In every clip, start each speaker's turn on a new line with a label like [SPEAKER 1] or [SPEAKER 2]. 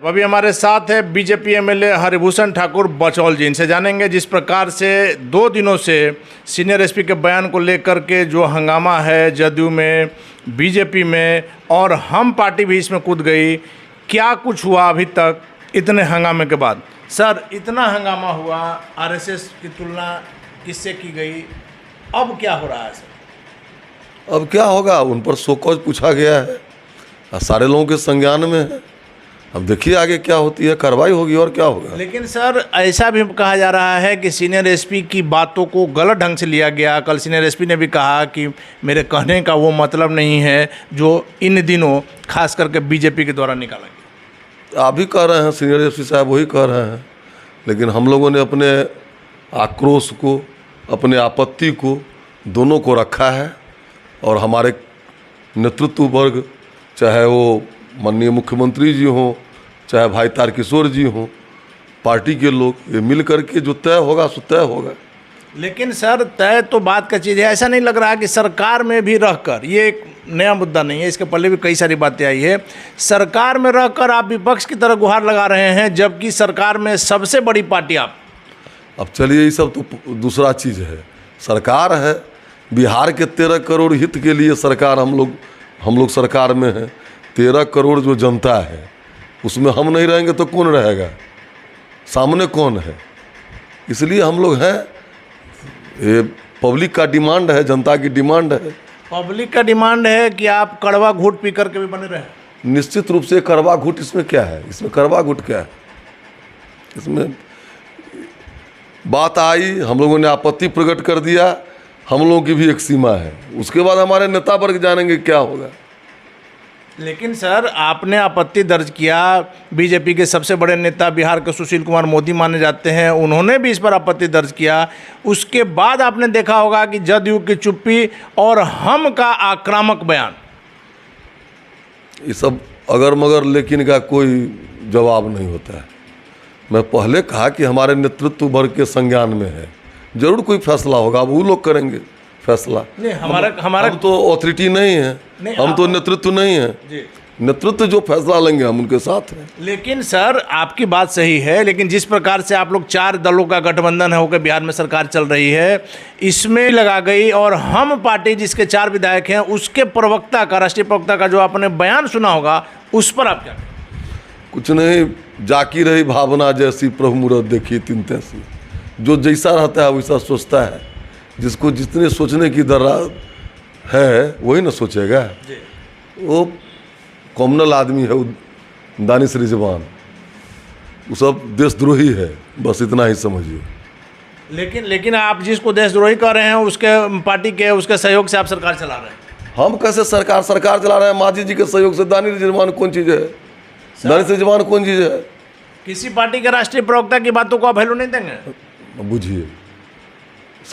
[SPEAKER 1] अभी हमारे साथ है बीजेपी एमएलए हरिभूषण ठाकुर बचौल जी। इनसे जानेंगे जिस प्रकार से 2 दिनों से सीनियर एसपी के बयान को लेकर के जो हंगामा है जदयू में, बीजेपी में, और हम पार्टी भी इसमें कूद गई, क्या कुछ हुआ अभी तक इतने हंगामे के बाद? सर, इतना हंगामा हुआ, आरएसएस की तुलना किससे की गई, अब क्या हो रहा है सर?
[SPEAKER 2] अब क्या होगा, उन पर शोकॉज पूछा गया है, सारे लोगों के संज्ञान में है। अब देखिए आगे क्या होती है, कार्रवाई होगी और क्या होगा।
[SPEAKER 1] लेकिन सर, ऐसा भी कहा जा रहा है कि सीनियर एसपी की बातों को गलत ढंग से लिया गया। कल सीनियर एसपी ने भी कहा कि मेरे कहने का वो मतलब नहीं है जो इन दिनों खास करके बीजेपी के द्वारा निकाला गया।
[SPEAKER 2] आप भी कह रहे हैं, सीनियर एसपी साहब वही कह रहे हैं, लेकिन हम लोगों ने अपने आक्रोश को, अपने आपत्ति को, दोनों को रखा है। और हमारे नेतृत्व वर्ग, चाहे वो माननीय मुख्यमंत्री जी हों, चाहे भाई तारकिशोर जी हों, पार्टी के लोग, ये मिल करके जो तय होगा सो तय होगा।
[SPEAKER 1] लेकिन सर, तय तो बात का चीज़ है। ऐसा नहीं लग रहा कि सरकार में भी रहकर, ये एक नया मुद्दा नहीं है, इसके पहले भी कई सारी बातें आई है, सरकार में रहकर आप विपक्ष की तरह गुहार लगा रहे हैं, जबकि सरकार में सबसे बड़ी पार्टी आप।
[SPEAKER 2] अब चलिए, ये सब तो दूसरा चीज़ है। सरकार है, बिहार के 13 करोड़ हित के लिए सरकार, हम लोग सरकार में हैं। 13 करोड़ जो जनता है उसमें हम नहीं रहेंगे तो कौन रहेगा, सामने कौन है? इसलिए हम लोग हैं। ये पब्लिक का डिमांड है, जनता की डिमांड है।
[SPEAKER 1] पब्लिक का डिमांड है कि आप कड़वा घूंट पी करके भी बने रहे।
[SPEAKER 2] निश्चित रूप से कड़वा घूंट इसमें क्या है, इसमें कड़वा घूंट क्या है? इसमें बात आई, हम लोगों ने आपत्ति प्रकट कर दिया, हम लोगों की भी एक सीमा है। उसके बाद हमारे नेता वर्ग जानेंगे क्या होगा।
[SPEAKER 1] लेकिन सर, आपने आपत्ति दर्ज किया, बीजेपी के सबसे बड़े नेता बिहार के सुशील कुमार मोदी माने जाते हैं, उन्होंने भी इस पर आपत्ति दर्ज किया। उसके बाद आपने देखा होगा कि जदयू की चुप्पी और हम का आक्रामक बयान।
[SPEAKER 2] ये सब अगर मगर लेकिन का कोई जवाब नहीं होता है। मैं पहले कहा कि हमारे नेतृत्व वर्ग के संज्ञान में है, जरूर कोई फैसला होगा, अब वो लोग करेंगे फैसला। नहीं, हमारा हम तो ऑथोरिटी नहीं है, हम तो नेतृत्व नहीं है। नेतृत्व जो फैसला लेंगे हम उनके साथ हैं।
[SPEAKER 1] लेकिन सर, आपकी बात सही है, लेकिन जिस प्रकार से आप लोग 4 दलों का गठबंधन है होकर बिहार में सरकार चल रही है, इसमें लगा गई, और हम पार्टी जिसके 4 विधायक हैं, उसके प्रवक्ता का, राष्ट्रीय प्रवक्ता का जो आपने बयान सुना होगा, उस पर आप क्या?
[SPEAKER 2] कुछ नहीं, जाकी रही भावना जैसी प्रभु मूरत देखी तीन तैसी। जो जैसा रहता है वैसा सोचता है। जिसको जितने सोचने की दरार है वही ना सोचेगा। वो कॉमनल आदमी है, वो दानिश रिजवान, वो सब देशद्रोही है, बस इतना ही समझिए।
[SPEAKER 1] लेकिन आप जिसको देशद्रोही कह रहे हैं, उसके पार्टी के, उसके सहयोग से आप सरकार चला रहे हैं।
[SPEAKER 2] हम कैसे सरकार चला रहे हैं? मांझी जी के सहयोग से। दानिश रिजवान कौन चीज़ है? दानिश रिजवान कौन चीज़ है?
[SPEAKER 1] किसी पार्टी के राष्ट्रीय प्रवक्ता की बातों को आप वैल्यू नहीं देंगे?
[SPEAKER 2] बुझिए,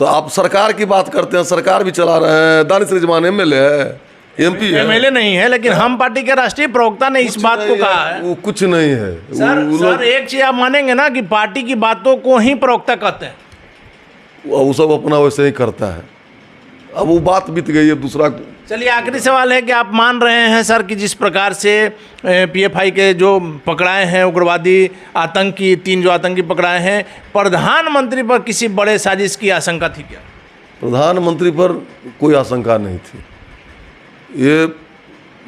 [SPEAKER 2] आप सरकार की बात करते हैं, सरकार भी चला रहे हैं। दानिश रिजवान एमएलए है, एमपी है।
[SPEAKER 1] एमएलए नहीं है, लेकिन हम पार्टी के राष्ट्रीय प्रवक्ता ने इस बात को कहा है।
[SPEAKER 2] वो कुछ नहीं है
[SPEAKER 1] सर, एक चीज आप मानेंगे ना कि पार्टी की बातों को ही प्रवक्ता कहते हैं।
[SPEAKER 2] वो सब अपना वैसे ही करता है। अब वो बात बीत गई है, दूसरा।
[SPEAKER 1] चलिए, आखिरी सवाल है कि आप मान रहे हैं सर कि जिस प्रकार से पीएफआई के जो पकड़ाए हैं उग्रवादी, आतंकी, 3 जो आतंकी पकड़ाए हैं, प्रधानमंत्री पर किसी बड़े साजिश की आशंका थी क्या?
[SPEAKER 2] प्रधानमंत्री पर कोई आशंका नहीं थी। ये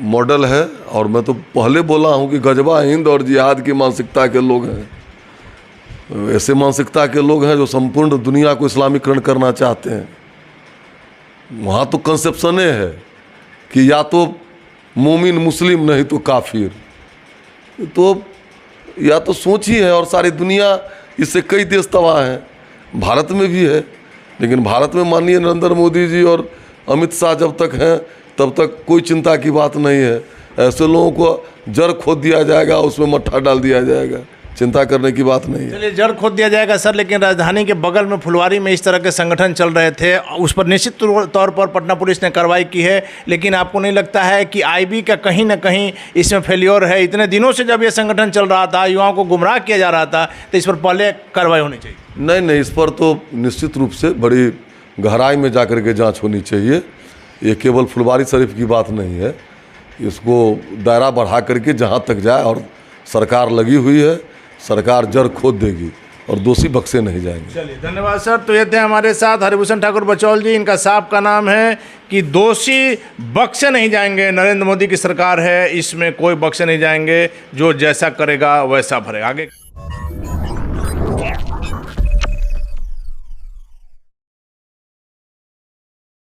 [SPEAKER 2] मॉडल है, और मैं तो पहले बोला हूँ कि गजबा हिंद और जिहाद की मानसिकता के लोग हैं। ऐसे मानसिकता के लोग हैं जो संपूर्ण दुनिया को इस्लामीकरण करना चाहते हैं। वहाँ तो कंसेप्शने है कि या तो मोमिन मुस्लिम, नहीं तो काफिर। तो या तो सोच ही है, और सारी दुनिया, इससे कई देश तबाह हैं, भारत में भी है। लेकिन भारत में माननीय नरेंद्र मोदी जी और अमित शाह जब तक हैं तब तक कोई चिंता की बात नहीं है। ऐसे लोगों को जड़ खोद दिया जाएगा, उसमें मट्ठा डाल दिया जाएगा, चिंता करने की बात नहीं है।
[SPEAKER 1] चलिए, जड़ खोद दिया जाएगा सर, लेकिन राजधानी के बगल में फुलवारी में इस तरह के संगठन चल रहे थे, उस पर निश्चित तौर पर पटना पुलिस ने कार्रवाई की है। लेकिन आपको नहीं लगता है कि आईबी का कहीं ना कहीं इसमें फेल्योर है? इतने दिनों से जब ये संगठन चल रहा था, युवाओं को गुमराह किया जा रहा था, तो इस पर पहले कार्रवाई होनी चाहिए।
[SPEAKER 2] नहीं, इस पर तो निश्चित रूप से बड़ी गहराई में जाकर के जाँच होनी चाहिए। ये केवल फुलवारी शरीफ की बात नहीं है, इसको दायरा बढ़ा करके जहाँ तक जाए, और सरकार लगी हुई है, सरकार जड़ खोद देगी और दोषी बख्शे नहीं जाएंगे।
[SPEAKER 1] चलिए, धन्यवाद सर। तो ये थे हमारे साथ हरिभूषण ठाकुर बचौल जी। इनका साफ का नाम है कि दोषी बख्शे नहीं जाएंगे। नरेंद्र मोदी की सरकार है, इसमें कोई बख्शे नहीं जाएंगे, जो जैसा करेगा वैसा भरेगा। आगे